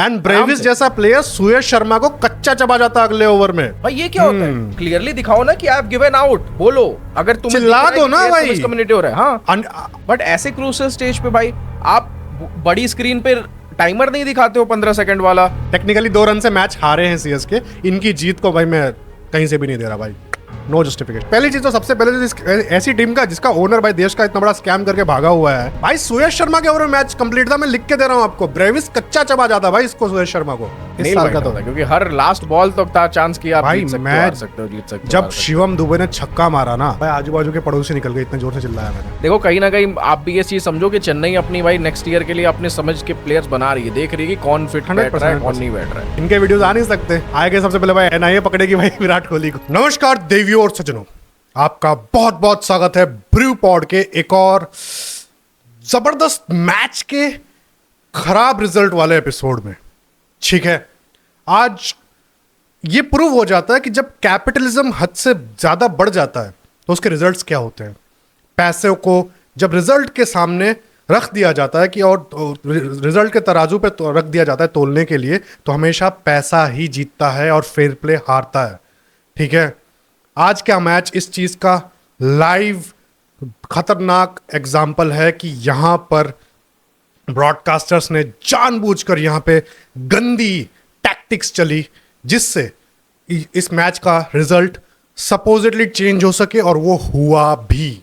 And Brevis जैसा player सुयश शर्मा को कच्चा चबा जाता अगले ओवर में। भाई ये क्या होता है? क्लियरली दिखाओ ना कि आप गिवन आउट बोलो, अगर तुम चिल्ला दो ना भाई, कम्युनिटी हो रहा है। हाँ बट ऐसे क्रूशियल स्टेज पे भाई आप बड़ी स्क्रीन पे टाइमर नहीं दिखाते हो 15 सेकंड वाला। टेक्निकली 2 रन से मैच हारे हैं सीएसके, इनकी जीत को भाई मैं कहीं से भी नहीं दे रहा भाई, नो जस्टिफिकेशन। पहली चीज तो सबसे पहले तो ऐसी टीम का जिसका ओनर भाई देश का इतना बड़ा स्कैम करके भागा हुआ है। भाई सुयश शर्मा के ओवर में मैच कंप्लीट था, मैं लिख के दे रहा हूं आपको, ब्रेविस कच्चा चबा जाता भाई इसको, सुयश शर्मा को इस साल का तो, क्योंकि हर लास्ट बॉल तक था चांस कि आप भाई जीत सकते हो, हार सकते हो, जीत सकते हो। जब शिवम दुबे ने छक्का मारा ना भाई, आजू बाजू के पड़ोसी निकल गए, इतने जोर से चिल्लाया मैंने। देखो कहीं ना कहीं आप भी ये चीज समझो कि चेन्नई अपनी भाई नेक्स्ट ईयर के लिए अपने समझ के प्लेयर्स बना रही है, देख रही है कि कौन फिट बैठ रहा है कौन नहीं बैठ रहा है। इनके वीडियोस आ नहीं सकते, आएंगे सबसे पहले भाई एनआईए पकड़ेगी भाई विराट कोहली को। नमस्कार देवियों और सज्जनों, आपका बहुत बहुत स्वागत है ब्रू पॉड के एक और जबरदस्त मैच के खराब रिजल्ट वाले एपिसोड में। ठीक है, आज ये प्रूव हो जाता है कि जब कैपिटलिज्म हद से ज्यादा बढ़ जाता है तो उसके रिजल्ट्स क्या होते हैं। पैसे को जब रिजल्ट के सामने रख दिया जाता है कि और रिजल्ट के तराजू पे तो रख दिया जाता है तोलने के लिए, तो हमेशा पैसा ही जीतता है और फेयर प्ले हारता है। ठीक है, आज का मैच इस चीज का लाइव खतरनाक एग्जाम्पल है कि यहां पर ब्रॉडकास्टर्स ने जानबूझकर यहां पे गंदी टैक्टिक्स चली जिससे इस मैच का रिजल्ट सपोजिटली चेंज हो सके, और वो हुआ भी।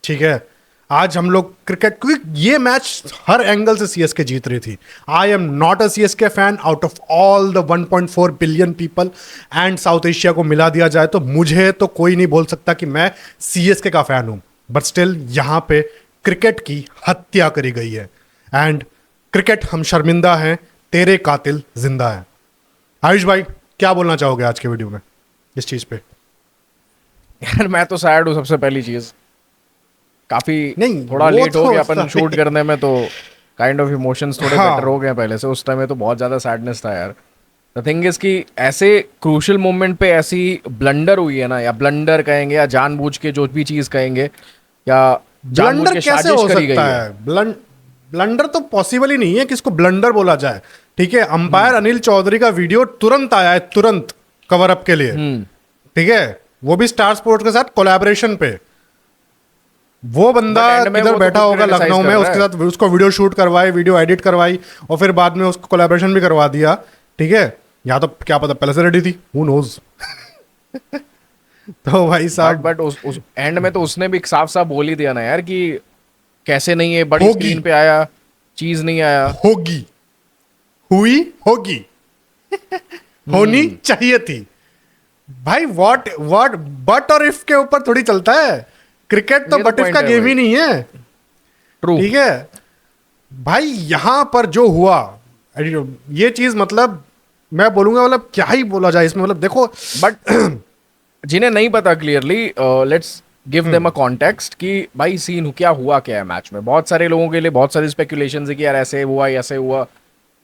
ठीक है, आज हम लोग क्रिकेट, क्योंकि ये मैच हर एंगल से सीएसके जीत रही थी। I am not a CSK fan, out of all the 1.4 billion people and south Asia को मिला दिया जाए तो मुझे तो कोई नहीं बोल सकता कि मैं सीएसके का फैन हूं, बट स्टिल यहां पे क्रिकेट की हत्या करी गई है एंड क्रिकेट हम शर्मिंदा हैं, तेरे कातिल जिंदा है। आयुष भाई क्या बोलना चाहोगे आज के वीडियो में इस चीज पे? यार मैं तो सैड हूँ, सबसे पहली चीज काफी नहीं, थोड़ा लेट तो हो गया अपन शूट करने में, तो काइंड ऑफ इमोशंस थोड़े हाँ। बेटर हो गए पहले से। उस टाइम में तो बहुत ज्यादा सैडनेस था यार। द थिंग इज कि ऐसे क्रूशियल मोमेंट पे ऐसी ब्लंडर हुई है ना, या ब्लंडर कहेंगे या जानबूझ के जो भी चीज कहेंगे, या जानबूझ ब्लंडर के कैसे हो साजिश करी गई सकता है। है? ब्लंडर तो पॉसिबल ही नहीं है कि इसको ब्लंडर बोला जाए। ठीक है, अंपायर अनिल चौधरी का वीडियो तुरंत आया है, तुरंत कवर अप के लिए। ठीक है, वो भी स्टार स्पोर्ट्स के साथ कोलैबोरेशन पे। वो बंदा इधर बैठा होगा लखनऊ में, उसके साथ उसको वीडियो शूट करवाई, वीडियो एडिट करवाई और फिर बाद में उसको कोलैबोरेशन भी करवा दिया। ठीक है, यहाँ तो क्या पता पहले से रेडी थी, हु नोज। तो भाई साहब बट उस एंड में तो उसने भी साफ साफ बोल ही दिया ना यार कि कैसे नहीं है, बड़ी स्क्रीन पे आया चीज नहीं आया। होगी, हुई होगी, होनी चाहिए थी भाई। व्हाट बट और इफ के ऊपर थोड़ी चलता है क्रिकेट, तो बट इफ का गेम ही नहीं है। ट्रू। ठीक है भाई, यहां पर जो हुआ ये चीज, मतलब मैं बोलूंगा, मतलब क्या ही बोला जाए इसमें। मतलब देखो, बट जिन्हें नहीं पता clearly, let's give them a context कि भाई सीन क्या हुआ, क्या है मैच में। बहुत सारे लोगों के लिए बहुत सारी स्पेकुलेशंस है कि यार ऐसे हुआ ऐसे हुआ,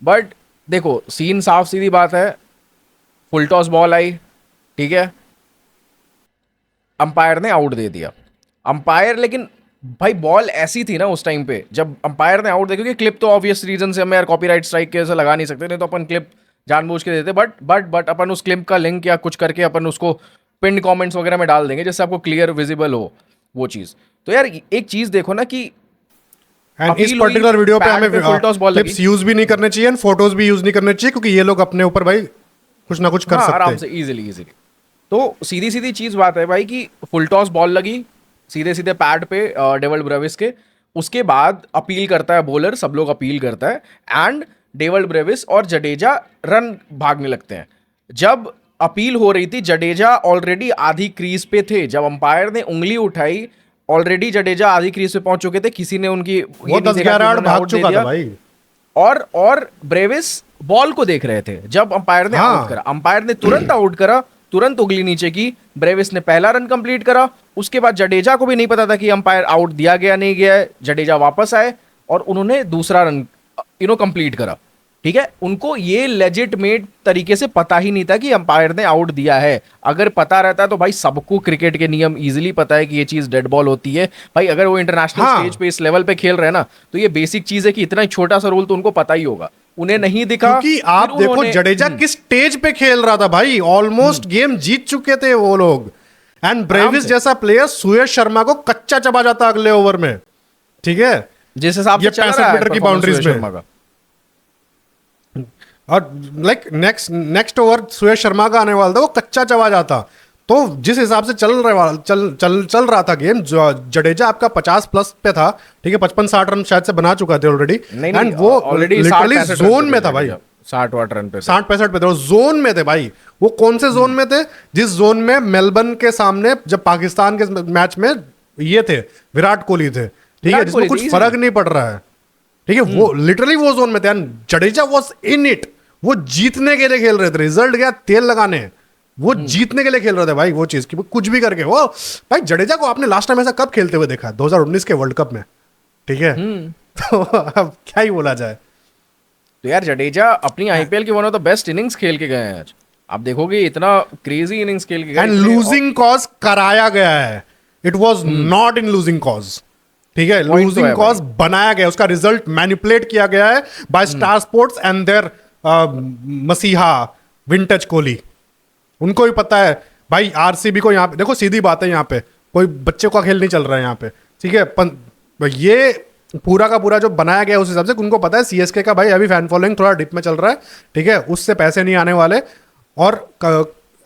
बट देखो सीन साफ सीधी बात है। फुल टॉस बॉल आई, ठीक है, अंपायर ने आउट दे दिया। अंपायर, लेकिन भाई बॉल ऐसी थी ना उस टाइम पे जब अंपायर ने आउट दे, क्योंकि क्लिप तो ऑब्वियस रीजन से हम यार कॉपीराइट स्ट्राइक के से लगा नहीं सकते, नहीं तो अपन क्लिप जानबूझ के देते। बट अपन उस क्लिप का लिंक या कुछ करके अपन उसको पिन कमेंट्स वगैरह में डाल देंगे जिससे आपको क्लियर विजिबल हो वो चीज। तो यार एक चीज देखो ना कि एंड इस पर्टिकुलर वीडियो पे हमें full toss ball clips use भी नहीं करने चाहिए, फोटोज भी यूज नहीं करने चाहिए, क्योंकि ये लोग अपने ऊपर भाई कुछ ना कुछ कर सकते हैं आराम से इजीली। तो सीधी सीधी चीज बात है भाई कि फुल टॉस बॉल लगी सीधे सीधे पैड पे डेविड ब्रेविस के। उसके बाद अपील करता है बॉलर, सब लोग अपील करता है एंड डेविड ब्रेविस और जडेजा रन भागने लगते हैं। जब अपील हो रही थी, जडेजा ऑलरेडी आधी क्रीज पे थे। जब अंपायर ने उंगली उठाई, ऑलरेडी जडेजा आधी क्रीज पे पहुंच चुके थे। किसी ने उनकी वो 10-11 आउट भाग चुका था भाई। और ब्रेविस बॉल को देख रहे थे जब अंपायर ने आउट करा। अंपायर ने तुरंत आउट करा, तुरंत उंगली नीचे की। ब्रेविस ने पहला रन कंप्लीट करा। उसके बाद जडेजा को भी नहीं पता था कि अंपायर आउट दिया गया नहीं गया है। जडेजा वापस आए और उन्होंने दूसरा रन कंप्लीट करा। ठीक है, उनको ये लेजिटमेट तरीके से पता ही नहीं था कि अंपायर ने आउट दिया है। अगर पता रहता तो भाई सबको क्रिकेट के नियम इजीली पता है कि ये चीज डेड बॉल होती है भाई। अगर वो इंटरनेशनल स्टेज पे इस लेवल पे खेल रहे हैं ना, तो ये बेसिक चीज है कि इतना छोटा सा रूल तो उनको पता ही होगा। उन्हें नहीं दिखा। क्योंकि आप फिर देखो उन्होंने- जडेजा किस स्टेज पे खेल रहा था भाई, ऑलमोस्ट गेम जीत चुके थे वो लोग, एंड ब्रेविस से। जैसा प्लेयर सुयश शर्मा को कच्चा चबा जाता अगले ओवर में, ठीक है, जिस हिसाब से ये चल 65 रहा है मीटर की performance बाउंड्रीज सुरेश में। शर्मा का। और लाइक नेक्स्ट ओवर सुयश शर्मा का आने वाला था, वो कच्चा चबा जाता। तो जिस हिसाब से चल रहा था गेम, जडेजा आपका 50 प्लस पे था, ठीक है, 55-60 रन शायद से बना चुका थे ऑलरेडी, एंड वो ऑलरेडी लिटरली जोन में था भाई, 60-60 रन पे 60-65 पे थे, वो जोन में थे भाई। वो कौन से जोन में थे? जिस जोन में मेलबर्न के सामने जब पाकिस्तान के मैच में ये थे, विराट कोहली थे, ठीक है, विराट जिसमें कोहली कुछ थे, फर्क नहीं पड़ रहा है, ठीक है, वो लिटरली वो जोन में थे, and Jadeja was in it. वो जीतने के लिए खेल रहे थे, रिजल्ट गया तेल लगाने, वो जीतने के लिए खेल रहे थे भाई, वो चीज की वो कुछ भी करके। वो भाई जडेजा को आपने लास्ट टाइम ऐसा कब खेलते हुए देखा? 2019 के वर्ल्ड कप में, ठीक है। तो अब क्या ही बोला जाए। तो यार जडेजा अपनी आईपीएल की one of the best innings खेल के गए हैं आज। आप देखोगे इतना क्रेजी इनिंग्स खेल के गए, एंड लूजिंग कॉज कराया गया है, it was not in losing cause, ठीक है, Point तो लूजिंग है कॉज बनाया गया, उसका रिजल्ट मैनिपुलेट किया गया है by star sports and their मसीहा विंटेज कोहली। उनको भी पता है भाई, आरसीबी को यहाँ पे देखो, सीधी बात है, यहाँ पे कोई बच्चे का खेल नहीं चल रहा है यहाँ पे, ठीक है। ये पूरा का पूरा जो बनाया गया उस हिसाब से उनको पता है सीएसके का भाई अभी फैन फॉलोइंग थोड़ा डिप में चल रहा है, ठीक है, उससे पैसे नहीं आने वाले, और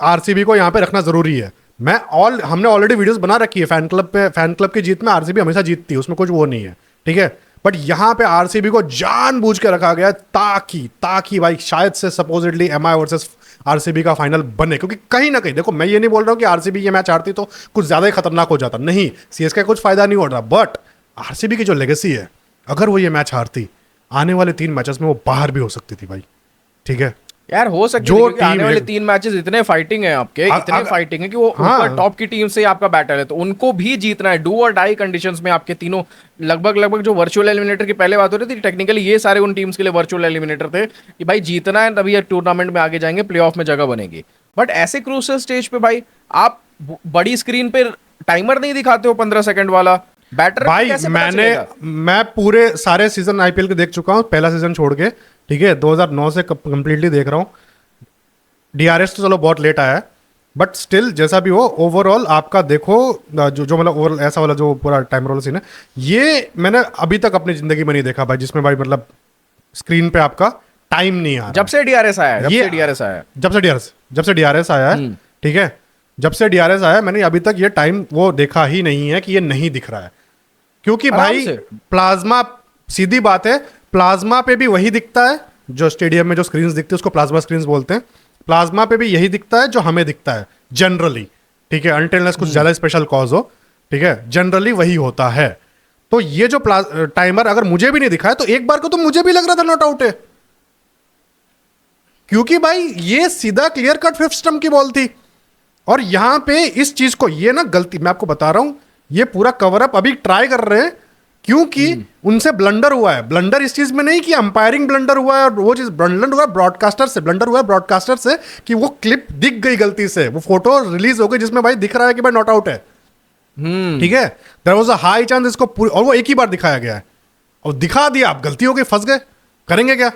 आरसीबी को यहाँ पे रखना जरूरी है। हमने ऑलरेडी वीडियोस बना रखी है फैन क्लब की जीत में आरसीबी हमेशा जीतती है, उसमें कुछ वो नहीं है, ठीक है। बट यहाँ पे आरसीबी को जानबूझ के रखा गया ताकि भाई शायद से सपोजिटली एमआई वर्सेस आरसीबी का फाइनल बने, क्योंकि कहीं ना कहीं देखो, मैं ये नहीं बोल रहा हूँ कि आरसीबी ये मैच हारती तो कुछ ज्यादा ही खतरनाक हो जाता, नहीं, सीएसके का कुछ फायदा नहीं हो रहा, बट आरसीबी की जो लेगेसी है, अगर वो ये मैच हारती, आने वाले 3 मैचेस में वो बाहर भी हो सकती थी भाई, ठीक है। यार हो सकती जो है, क्योंकि आने टीम वाले है- 3 मैचेस इतने फाइटिंग है आपके, इतने फाइटिंग है कि वो हाँ। ऊपर टॉप की टीम से आपका बैटल है, तो उनको भी जीतना है। डू और डाई कंडीशंस में आपके तीनों लगभग जो वर्चुअल एलिमिनेटर की पहले बात हो रही थी, टेक्निकली ये सारे उन टीम्स के लिए वर्चुअल एलिमिनेटर थे कि भाई जीतना है, तभी ये टूर्नामेंट में आगे जाएंगे, प्लेऑफ में जगह बनेगी। बट ऐसे क्रूशियल स्टेज पे भाई आप बड़ी स्क्रीन पे टाइमर नहीं दिखाते हो 15 सेकंड वाला, बैटर भाई कैसे पता चलेगा? मैं पूरे सारे सीजन आईपीएल के देख चुका हूँ, पहला सीजन छोड़ के, ठीक है, 2009 से कंप्लीटली देख रहा हूँ। डीआरएस तो चलो बहुत लेट आया है, बट स्टिल जैसा भी हो, ओवरऑल आपका देखो, जो मतलब ओवरऑल ऐसा वाला जो पूरा टाइमर वाला सीन है, ये मैंने अभी तक अपनी जिंदगी में नहीं देखा भाई, जिसमें भाई मतलब स्क्रीन पे आपका टाइम नहीं आ रहा। जब से डीआरएस आया है, ये- जब से डीआरएस आया है, ठीक है, जब से डीआरएस आया है, मैंने अभी तक ये टाइम वो देखा ही नहीं है कि ये नहीं दिख रहा है, क्योंकि आराम भाई से। प्लाज्मा, सीधी बात है, प्लाज्मा पे भी वही दिखता है, जो स्टेडियम में जो स्क्रीन दिखती है उसको प्लाज्मा स्क्रीन बोलते हैं, प्लाज्मा पे भी यही दिखता है जो हमें दिखता है जनरली, ठीक है, अनटिल कुछ ज्यादा स्पेशल कॉज हो, ठीक है, जनरली वही होता है। तो ये जो टाइमर अगर मुझे भी नहीं दिखा है, तो एक बार को तो मुझे भी लग रहा था नॉट आउट है, क्योंकि भाई ये सीधा क्लियर कट 5th स्टंप की बॉल थी, और यहां पे इस चीज को, ये ना गलती, मैं आपको बता रहा हूं, ये पूरा कवर अप अभी ट्राई कर रहे हैं, क्योंकि उनसे ब्लंडर हुआ है। ब्लंडर इस चीज में नहीं कि अंपायरिंग ब्लंडर हुआ है, और वो चीज ब्लंडर हुआ है ब्रॉडकास्टर से कि वो क्लिप दिख गई गलती से, वो फोटो रिलीज हो गई जिसमें भाई दिख रहा है कि भाई नॉट आउट है, ठीक है, there was a high chance इसको और वो एक ही बार दिखाया गया है, और दिखा दिया, आप गलती हो गई, फंस गए, करेंगे क्या?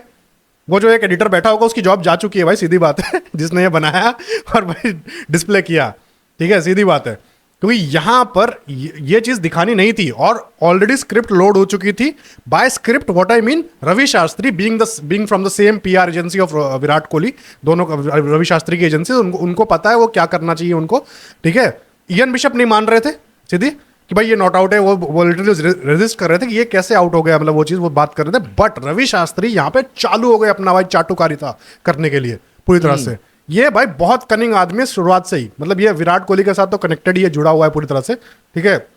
वो जो एक एडिटर बैठा होगा उसकी जॉब जा चुकी है भाई, सीधी बात है जिसने ये बनाया और भाई डिस्प्ले किया, ठीक है, सीधी बात है, क्योंकि यहां पर ये चीज दिखानी नहीं थी, और ऑलरेडी स्क्रिप्ट लोड हो चुकी थी। By script what I mean, Ravi Shastri being from the same PR agency of Virat Kohli, दोनों रवि शास्त्री की एजेंसी, उनको पता है वो क्या करना चाहिए उनको, ठीक है। इयन बिशप नहीं मान रहे थे सीधी कि भाई ये नॉट आउट है, वो लिटरली रेजिस्ट कर रहे थे कि ये कैसे आउट हो गया, मतलब वो चीज वो बात कर रहे थे, बट रवि शास्त्री यहाँ पे चालू हो गए अपना भाई चाटुकारिता करने के लिए पूरी तरह से। ये भाई बहुत कनिंग आदमी है शुरुआत से ही, मतलब ये विराट कोहली के साथ तो कनेक्टेड ही है, जुड़ा हुआ है पूरी तरह से, ठीक है।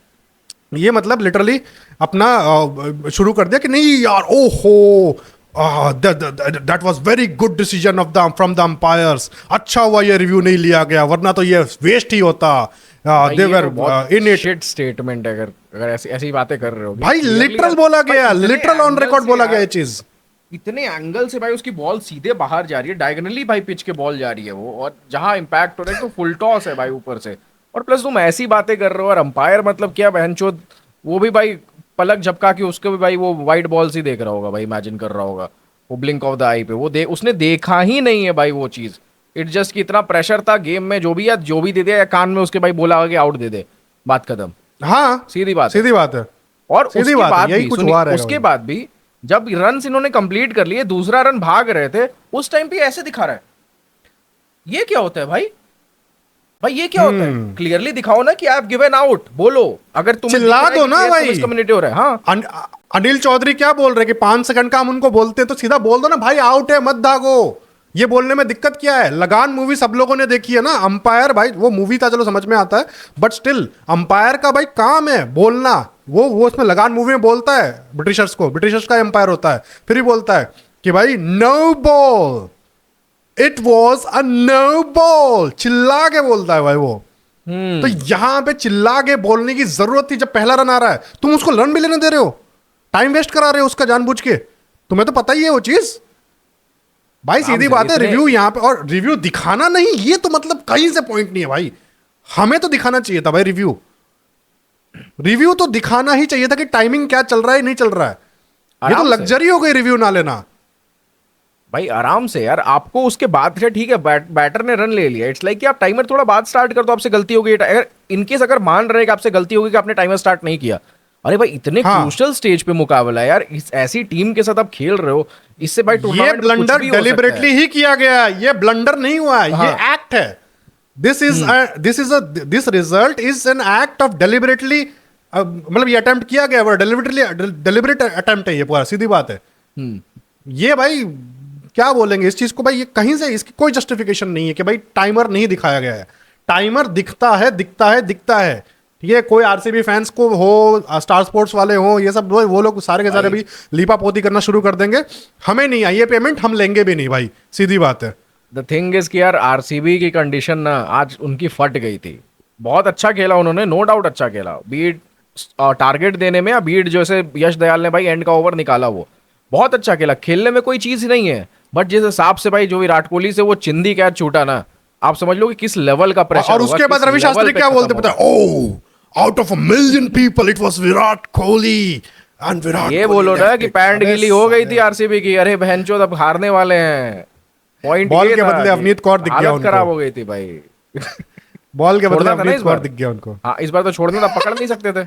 ये मतलब लिटरली अपना शुरू कर दिया कि नहीं यार, ओहो that was very good decision of the from the umpires, अच्छा हुआ ये रिव्यू नहीं लिया गया, वरना तो ये वेस्ट ही होता, दे वर इन इट। शिट स्टेटमेंट है, अगर ऐसी बातें कर रहे हो भाई लिटरल बोला गया, लिटरल ऑन रिकॉर्ड बोला गया ये चीज। इतने एंगल से भाई उसकी बॉल सीधे बाहर जा रही है, डायगोनली भाई पिच के बॉल जा रही है वो, और जहां इंपैक्ट हो रहा है तो फुल टॉस है भाई ऊपर से, और प्लस तुम ऐसी बातें कर रहे हो, और अंपायर मतलब क्या बहनचोद, वो भी भाई पलक झपका के उसको भी भाई वो वाइट बॉल ही देख रहा होगा भाई, इमेजिन कर रहा होगा, वो ब्लिंक ऑफ द आई पे वो उसने देखा ही नहीं है भाई वो चीज। इट जस्ट कि इतना प्रेशर था गेम में, जो भी या जो भी दे दे या कान में उसके भाई बोला होगा कि आउट दे दे, बात खत्म। हाँ सीधी बात है। सीधी बात है। और सीधी उसके बात है, बाद यही भी कुछ सुनिए, हुआ रहेगा उसके भाई। बाद भी जब रन इन्होंने कंप्लीट कर लिए, दूसरा रन भाग रहे थे, उस टाइम पे ऐसे दिखा रहा है। ये क्या होता है भाई? भाई ये क्या होता है? क्लियरली दिखाओ ना कि आई हैव गिवन आउट, बोलो। अगर तुम चिल्ला दो ना भाई। मिसकम्युनिकेट हो रहा है। हाँ अनिल चौधरी क्या बोल रहे हैं कि 5 सेकंड का हम उनको बोलते हैं, तो सीधा बोल दो ना भाई आउट है, मत दागो। ये बोलने में दिक्कत क्या है? लगान मूवी सब लोगों ने देखी है ना। अंपायर भाई, वो मूवी था चलो समझ में आता है, बट स्टिल अंपायर का भाई काम है बोलना। वो उसमें लगान मूवी में बोलता है ब्रिटिशर्स का अंपायर होता है, फिर ही बोलता है कि भाई no ball, it was a no ball, चिल्ला के बोलता है भाई वो। तो यहां पे चिल्ला के बोलने की जरूरत थी। जब पहला रन आ रहा है तुम उसको रन भी लेने दे रहे हो, टाइम वेस्ट करा रहे हो उसका जानबूझ के। तुम्हें तो पता ही है वो चीज भाई। सीधी बात है, रिव्यू यहां पे, और रिव्यू दिखाना नहीं, ये तो मतलब कहीं से पॉइंट नहीं है भाई। हमें तो दिखाना चाहिए था भाई रिव्यू तो दिखाना ही चाहिए था कि टाइमिंग क्या चल रहा है नहीं चल रहा है। ये तो लग्जरी हो गई रिव्यू ना लेना भाई। आराम से यार, आपको उसके बाद ठीक है बैटर ने रन ले लिया, इट्स लाइक कि आप टाइमर थोड़ा बाद स्टार्ट कर दो, आपसे गलती हो गई। अगर इनकेस अगर मान रहे कि आपसे गलती होगी कि आपने टाइमर स्टार्ट नहीं किया, अरे भाई इतने क्रूशियल स्टेज पे मुकाबला है यार, इस ऐसी टीम के साथ आप खेल रहे हो, इससे भाई ये ब्लंडर डेलिबरेटली ही किया गया है। ये ब्लंडर नहीं हुआ है, ये एक्ट है। This result is an act of deliberately, मतलब ये अटेम्प्ट किया गया है, डेलिबरेट अटेम्प्ट है ये पूरा, सीधी बात है। ये भाई क्या बोलेंगे इस चीज को भाई, ये कहीं से इसकी कोई जस्टिफिकेशन नहीं है कि भाई टाइमर नहीं दिखाया गया है। टाइमर दिखता है, दिखता है, दिखता है। ठीक है, कोई आरसीबी फैंस को हो, स्टार स्पोर्ट्स वाले हो, ये सब वो लोग सारे के सारे भी लीपा पोती करना शुरू कर देंगे। हमें नहीं आई ये पेमेंट, हम लेंगे भी नहीं भाई, सीधी बात है। द थिंग इज कि यार आरसीबी की कंडीशन ना आज उनकी फट गई थी। बहुत अच्छा खेला उन्होंने, नो डाउट अच्छा खेला, बीट टारगेट देने में, या बीट जैसे यश दयाल ने भाई एंड का ओवर निकाला, वो बहुत अच्छा खेला। खेलने में कोई चीज ही नहीं है, बट जिस हिसाब से भाई जो विराट कोहली से वो चिंदी कैच छूटा ना, आप समझ लो कि किस लेवल का प्रेशर। और उसके बाद रवि शास्त्री क्या बोलते पता है? Oh, out of 1 million people it was Virat Kohli and Virat. ये बोलो ना कि पैंट गीली हो गई थी आरसीबी की, अरे बहनचोद अब हारने वाले हैं। पॉइंट बॉल के बदले अवनीत कौर दिख गया उनको, खराब हो गई थी भाई। बॉल के बदले अवनीत कौर दिख गया उनको। हाँ इस बार तो छोड़ना था, पकड़ नहीं सकते थे।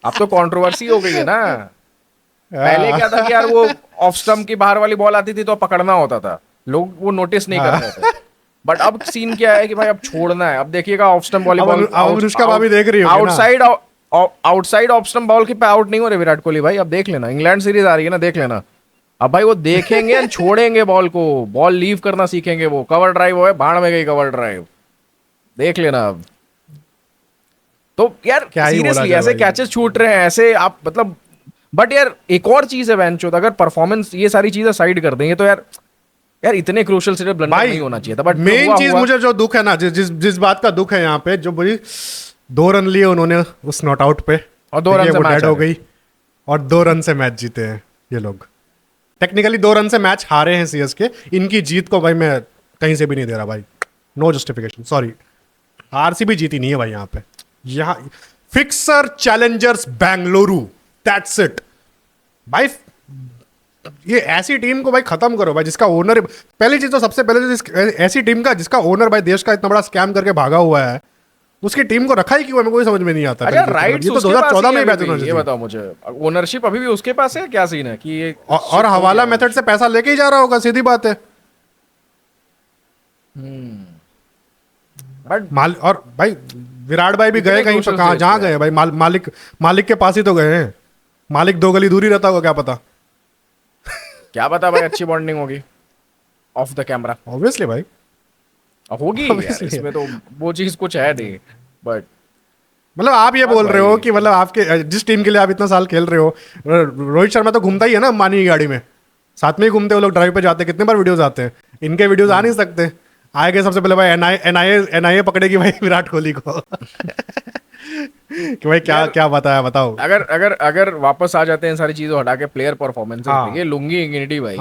अब तो कंट्रोवर्सी हो गई है ना। पहले क्या था कि यार वो ऑफ स्टंप की बाहर वाली बॉल आती थी तो पकड़ना होता था, लोग वो नोटिस नहीं कर रहे थे। बट अब सीन क्या है कि भाई अब छोड़ना है। अब देखिएगा ऑफ स्टंप वाली बॉल, अनुष्का भाभी देख रही होगी ना, आउटसाइड ऑफ स्टंप बॉल की पे आउट नहीं हो रहे विराट कोहली भाई। अब देख लेना, इंग्लैंड सीरीज आ रही है ना, देख लेना। अब भाई वो देखेंगे एंड छोड़ेंगे बॉल को, बॉल लीव करना सीखेंगे। वो कवर ड्राइव है, भाड़ में गई कवर ड्राइव, देख लेना। अब तो यार सीरियसली ऐसे कैचेस छूट रहे हैं ऐसे, आप मतलब। बट यार एक और चीज है वैनचोद, अगर परफॉर्मेंस ये सारी चीजें साइड कर देंगे तो यार इतने क्रूशियल से ब्लंडर नहीं होना चाहिए था। बट मेन चीज मुझे जो दुख है ना, जिस बात का दुख है यहाँ पे, जो बड़ी 2 रन लिए उन्होंने उस नॉट आउट पे, और 2 रन से मैच हो गई, और 2 रन से मैच जीते हैं ये लोग। टेक्निकली 2 रन से मैच हारे हैं सीएसके। इनकी जीत को भाई मैं कहीं से भी नहीं दे रहा भाई, नो जस्टिफिकेशन, सॉरी। आरसीबी जीती नहीं है भाई यहाँ पे। यहाँ fixer Challengers Bengaluru, that's it भाई। ये ऐसी टीम को भाई खत्म करो भाई, जिसका ओनर, पहली चीज तो सबसे पहले तो ऐसी टीम का जिसका ओनर भाई देश का इतना बड़ा स्कैम करके भागा हुआ है, उसकी टीम को रखा ही क्यों, हमें कोई समझ में नहीं आता। अच्छा राइट, ये तो 2014 में बैच होना चाहिए। ये बताओ मुझे, ओनरशिप अभी भी उसके पास है? क्या सीन है कि ये और हवाला मेथड से पैसा लेके ही जा रहा होगा, सीधी बात है। बट और भाई विराट भाई भी गए कहीं पे, कहाँ जहाँ गए भाई, मालिक के पास ही तो गए हैं। मालिक 2 गली दूरी रहता होगा, क्या पता। क्या पता भाई, अच्छी बॉन्डिंग होगी ऑफ द कैमरा, ऑब्वियसली भाई होगी यार, इसमें तो वो चीज कुछ है नहीं। बट मतलब आप ये बोल रहे हो कि मतलब आपके जिस टीम के लिए आप इतना साल खेल रहे हो, रोहित शर्मा तो घूमता ही है ना अंबानी की गाड़ी में, साथ में ही घूमते, वो लोग ड्राइव पे जाते हैं, कितने बार वीडियोस आते हैं। इनके वीडियोस आ नहीं सकते, आएंगे सबसे पहले भाई एनआईए पकड़ेगी भाई विराट कोहली को। कि भाई क्या बताया, बताओ। अगर वापस आ जाते हैं सारी चीजों हटा के प्लेयर परफॉर्मेंस, ये लुंगी एंगिटी भाई,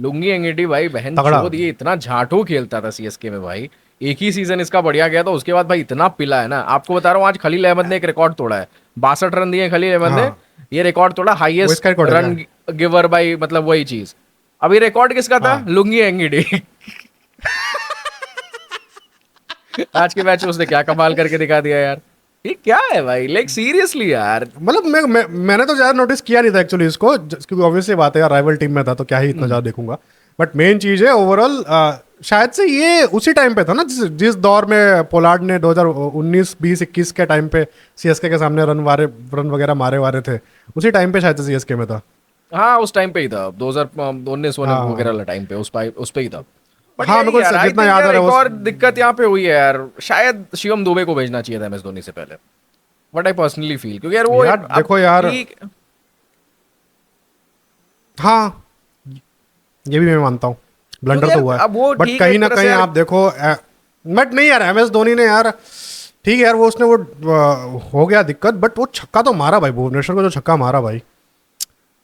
लुंगी एंगिटी भाई बहन चोद, ये इतना झाटू खेलता था सीएसके में भाई। एक ही सीजन इसका बढ़िया गया था, उसके बाद भाई इतना पिला है ना। आपको बता रहा हूँ, आज खलील अहमद ने एक रिकॉर्ड तोड़ा है, 62 रन दिए खलील अहमद ने, ये रिकॉर्ड तोड़ा, हाईएस्ट रन गिवर भाई, मतलब वही चीज। अभी रिकॉर्ड किसका था? Lungi Ngidi. आज के मैच में उसने क्या कमाल करके दिखा दिया यार। ये क्या है भाई, लाइक सीरियसली यार। मतलब मैंने तो ज्यादा नोटिस किया नहीं था एक्चुअली इसको, क्योंकि ऑब्वियसली बात है यार, राइवल टीम में था तो क्या ही इतना ज्यादा देखूंगा। बट मेन चीज है ओवरऑल, शायद से ये उसी टाइम पे था ना जिस दौर में पोलार्ड ने 2019 20 21 के टाइम पे सीएसके के सामने रन वगैरह मारे वारे थे, उसी टाइम पे शायद से सीएसके में था। हाँ उस टाइम पे ही था, 2019 हाँ। वगैरह टाइम पे उस पे ही था। But हाँ, यही मेरे को यार, I जितना think याद आ यार रहा है एक वो- और दिक्कत यहाँ पे हुई है यार, शायद शिवम दुबे को भेजना चाहिए था एमएस धोनी से पहले। व्हाट आई पर्सनली फील, क्योंकि यार वो यार देखो यार, हाँ ये भी मैं मानता हूँ, ब्लंडर तो हुआ अब वो है, बट ठीक है कहीं एक ना तरह से कहीं यार। आप देखो, बट नहीं यार, एमएस धोनी ने यार ठीक है यार, वो उसने वो हो गया दिक्कत, बट वो छक्का तो मारा भाई, भुवनेश्वर को जो छक्का मारा भाई।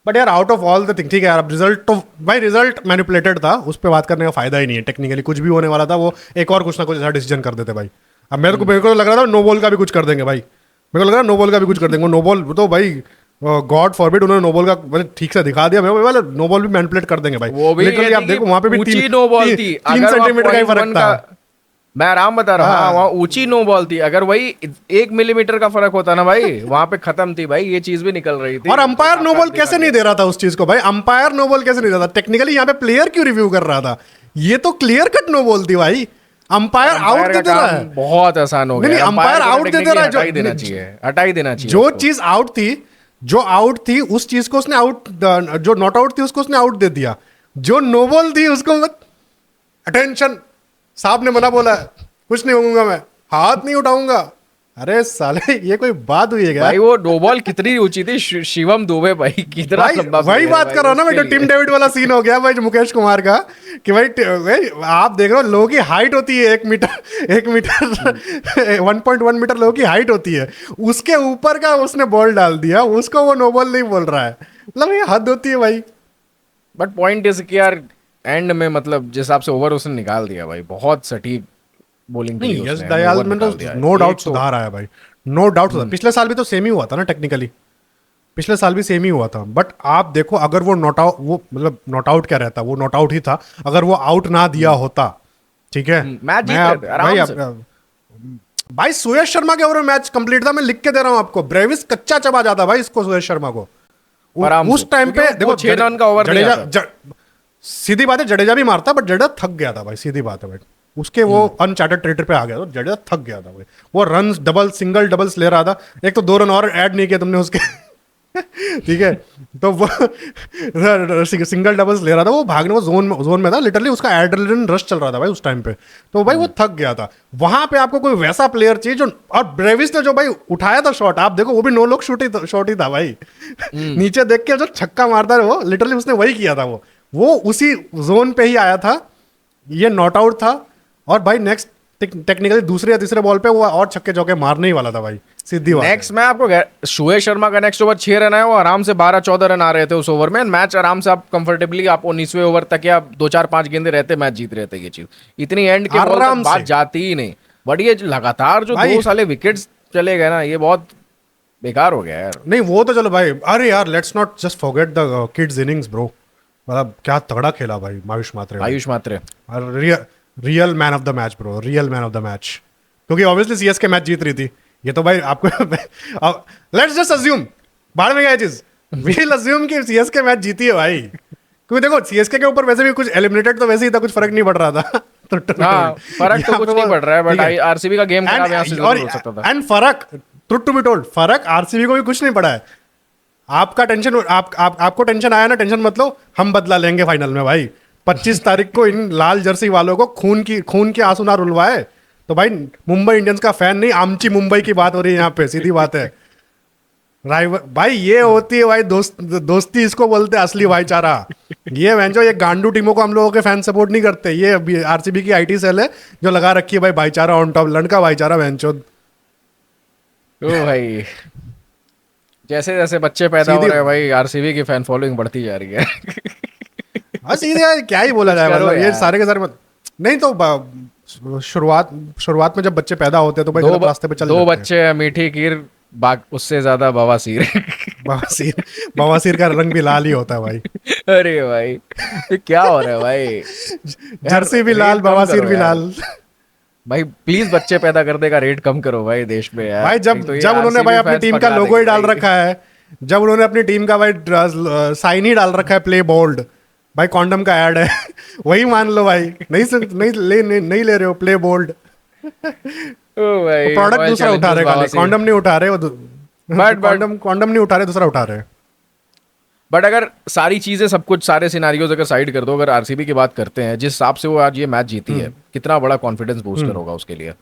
बट यार out of all the thing, ठीक है यार, अब रिजल्ट तो भाई रिजल्ट मैनिपुलेटेड था, उस पर बात करने का फायदा ही नहीं है। टेक्निकली कुछ भी होने वाला था, वो एक और कुछ ना कुछ ऐसा डिसीजन कर देते भाई। अब मेरे को तो लग रहा था नो बॉल का भी कुछ कर देंगे भाई, मेरे को लग रहा है नो बॉल का भी कुछ कर देंगे। नो बॉल तो भाई गॉड फॉरबिड, उन्होंने नो बॉल का मतलब ठीक से दिखा दिया, मैं वाला नो बॉल भी मैनिपुलेट कर देंगे भाई। वो भी लिटरली आप देखो वहां पे भी ऊंची नो बॉल थी, 3 सेंटीमीटर का ही फर्क था। मैं आराम बता रहा हूँ। हाँ। हाँ, वहाँ ऊंची नो बॉल थी, अगर वही 1 मिलीमीटर का फर्क होता ना भाई, वहां पे खत्म थी भाई, ये चीज भी निकल रही थी। और अंपायर नो बॉल कैसे नहीं दे रहा था उस चीज को भाई, अंपायर नो बॉल कैसे नहीं दे रहा था? टेक्निकली यहाँ पे प्लेयर क्यों रिव्यू कर रहा था? ये तो क्लियर कट नो बॉल थी भाई, अंपायर आउट दे रहा है। बहुत आसान हो नहीं, गया। नहीं, अंपायर आउट दे दे रहा है, हटा ही देना चाहिए, हटा ही देना चाहिए जो उसको। चीज आउट थी, जो आउट थी उस चीज को उसने आउट, जो नॉट आउट थी उसको उसने आउट दे दिया, जो नो बॉल थी उसको अटेंशन, साहब ने मना बोला है, कुछ नहीं होऊंगा, मैं हाथ नहीं उठाऊंगा। अरे साले ये कोई बात हुई है क्या? भाई वो नो बॉल कितनी ऊंची थी, शिवम दुबे भाई कितना भाई लंबा वही player बात भाई, कर रहा हूं ना मैं, उसके जो टिम लिए। डेविड वाला सीन हो गया भाई, जो मुकेश कुमार का, कि भाई आप देख रहे हो लोगों की हाइट होती है 1 मीटर 1.1 मीटर लोगों की हाइट होती है, उसके ऊपर का उसने बॉल डाल दिया, उसको वो नो बॉल नहीं बोल रहा है, मतलब ये हद होती है भाई। बट पॉइंट इज कि यार एंड में मतलब जिस हिसाब से ओवर उसने निकाल दिया भाई, बहुत सटीक बॉलिंग की नहीं, यश उसने, दयाल over में तो निकाल दिया है। नो डाउट एक तो- सुधार आया भाई, नो डाउट सुधार। पिछले साल भी तो सेम ही हुआ था ना टेक्निकली, पिछले साल भी सेम ही हुआ था, बट आप देखो अगर वो नॉट आउट, वो मतलब नॉट आउट क्या रहता, वो नॉट आउट ही था, अगर वो आउट ना दिया होता, ठीक है, मैच जीत मैं रहे थे, आराम भाई से। भाई सुयश शर्मा के ओवर में मैच कंप्लीट था, मैं लिख के दे रहा हूं आपको, ब्रेविस कच्चा चबा जाता भाई इसको, सुयश शर्मा को आराम उस से। टाइम पे क्योंकि वो देखो 6 रन का ओवर नहीं जडेजा आता। सीधी बात है, जडेजा भी मारता, बट जडेजा थक गया था भाई, सीधी बात है भाई, उसके वो अनचार्टेड टेरिटरी पे आ गया, तो जडेजा थक गया था भाई, वो रन डबल सिंगल डबल्स ले रहा था, एक तो 2 रन और ऐड नहीं किया तुमने उसके ठीक है, तो वो सिंगल डबल्स ले रहा था, वो भागने, वो जोन में था लिटरली, उसका एड्रेनलिन रश चल रहा था भाई उस टाइम पे, तो भाई वो थक गया था। वहां पे आपको कोई वैसा प्लेयर चाहिए जो, और ब्रेविस ने जो भाई उठाया था शॉट, आप देखो वो भी नो लुक शॉट ही था भाई, नीचे देख के जो छक्का मारता है वो, लिटरली उसने वही किया था, वो उसी जोन पे ही आया था, ये नॉट आउट था, और भाई नेक्स्ट टेक्निकली दूसरे या तीसरे बॉल पे वो और छक्के चौके मारने ही वाला था भाई, सीधी बात है। नेक्स्ट मैं आपको शुए शर्मा का नेक्स्ट ओवर 6 रन है, वो आराम से 12-14 रन आ रहे थे उस ओवर में, मैच आराम से आप कंफर्टेबली आप 19वें ओवर तक या 2-4-5 गेंदे रहते मैच जीत रहे थे, ये चीज इतनी एंड के बॉल आराम तक बात से। जाती ही नहीं। बट ये लगातार जो भाई- 2 साले विकेट्स चले गए ना, ये बहुत बेकार हो गया यार। नहीं वो तो चलो भाई, अरे यार let's not just forget the kids innings bro, मतलब क्या तगड़ा खेला भाई आयुष मात्रे भाई। Ayush Mhatre real man of the match bro, real man of the match, क्योंकि ऑब्वियसली सीएसके मैच जीत रही थी, ये तो भाई आपको लेट्स जस्ट अज्यूम, बाद में क्या चीज, वील अज्यूम कि सीएसके मैच जीती है भाई, क्योंकि देखो सीएसके के ऊपर वैसे भी कुछ एलिमिनेटेड तो वैसे ही था, कुछ फर्क नहीं पड़ रहा था तो हाँ, फर्क तो कुछ नहीं पड़ रहा है, बट आरसीबी का गेम खराब यहाँ से जरूर हो सकता था। एंड फर्क, ट्रुथ टू बी टोल्ड, फर्क आरसीबी को भी कुछ नहीं पड़ा है। आपका टेंशन, आपको टेंशन आया ना, टेंशन मत लो, हम बदला लेंगे फाइनल में भाई। 25 तारीख को इन लाल जर्सी वालों को खून के आंसू ना रुलवाए तो भाई, मुंबई इंडियंस का फैन नहीं, आमची मुंबई की बात हो रही है यहाँ पे, सीधी बात है भाई, ये होती है भाई दोस्ती, इसको बोलते हैं असली भाईचारा। ये वेंचो, ये गांडू टीमों को हम लोगों के फैन सपोर्ट नहीं करते, ये आरसीबी की आईटी सेल है जो लगा रखी है भाई भाईचारा ऑन टॉप, लड़का भाईचारा वेंचो। ओ भाई, जैसे जैसे बच्चे पैदा हो रहे हैं भाई, आरसीबी की फैन फॉलोइंग बढ़ती जा रही है। हाँ सीधे यार, क्या ही बोला जाए, मतलब ये सारे के सारे नहीं तो शुरुआत में जब बच्चे पैदा होते हैं तो भाई गलत रास्ते पे चल दो जाते हैं। बच्चे मीठी खीर, उससे ज्यादा बवासीर। बवासीर बवासीर का रंग भी लाल ही होता है भाई। अरे भाई ये क्या हो रहा है भाई? जर्सी भी यार, लाल, रेट कम बवासीर करो भी यार। लाल। भाई प्लीज बच्चे पैदा करने का रेट कम करो भाई देश में यार। भाई जब एक तो ये जब उन्होंने भाई आरसीबी अपनी फैंस टीम का पगला लोगो ही देंगे डाल भाई। रखा है, जब उन्होंने अपनी टीम का भाई साइन ही डाल रखा है प्ले बोल्ड, भाई कॉन्डम का ऐड है। वही मान लो भाई, नहीं ले रहे हो प्ले बोल्ड। ओ भाई प्रोडक्ट दूसरा उठा रहे, खाली कॉन्डम नहीं उठा रहे वो। But- कॉन्डम नहीं उठा रहे, दूसरा उठा रहे। बट अगर सारी चीजें सब कुछ सारे सिनारियोज अगर साइड कर दो, अगर आरसीबी की बात करते हैं जिस हिसाब से वो आज ये मैच जीती है, कितना बड़ा कॉन्फिडेंस बूस्टर होगा उसके लिए।